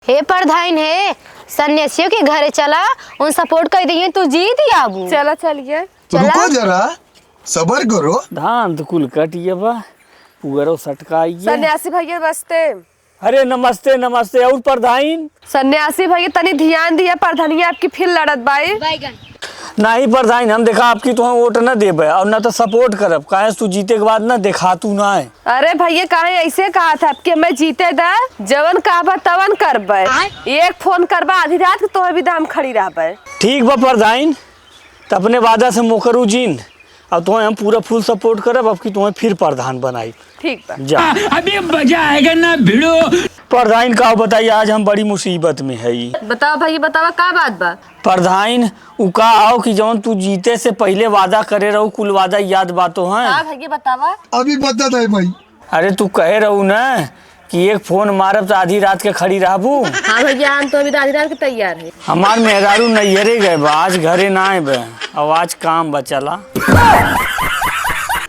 हे प्रधान हे सन्यासियों के घरे चला उन सपोर्ट कर दिए तू जीत ही आबू। चला चलिए रुको जरा सबर करो। धान तो कुल कटिए बा पुअरो सटकाइए। सन्यासी भैया बसते। अरे नमस्ते नमस्ते। और प्रधान सन्यासी भैया तनी ध्यान दिया, प्रधानिया आपकी फिर लड़त बाई। नहीं प्रधान, हम देखा आपकी तो वोट न देबे और न तो सपोर्ट करब। काहे तू जीते के बाद न देखा तू ना है। अरे भैया काहे ऐसे कहा था कि मैं जीते दा जवन कहबा तवन करबे। एक फोन करबा आधी रात के तोहे भी दाम खड़ी रहबे। ठीक बा प्रधान, तो अपने वादा से मोकरू जीन और तुम्हें हम पूरा फुल सपोर्ट करब। अब की तुम्हें फिर प्रधान बनाई। ठीक बा जा अभी मजा आएगा ना भिड़ो। प्रधान का बताइए, आज हम बड़ी मुसीबत में है। बताओ भैया बतावा का बात बा। प्रधान उ का आओ कि जौन तू जीते से पहले वादा करे रहू कुल वादा याद बातो हैं। हाँ भैया बतावा। अभी बता दे भाई। अरे तू कहे रहू ना कि एक फोन मारब तो आधी रात के खड़ी रहबू। हाँ भैया हम तो अभी आधी रात के तैयार है। हमार मेहरारू नैहरे गए बा, आज घरे ना आए बे। अब आज काम बचला।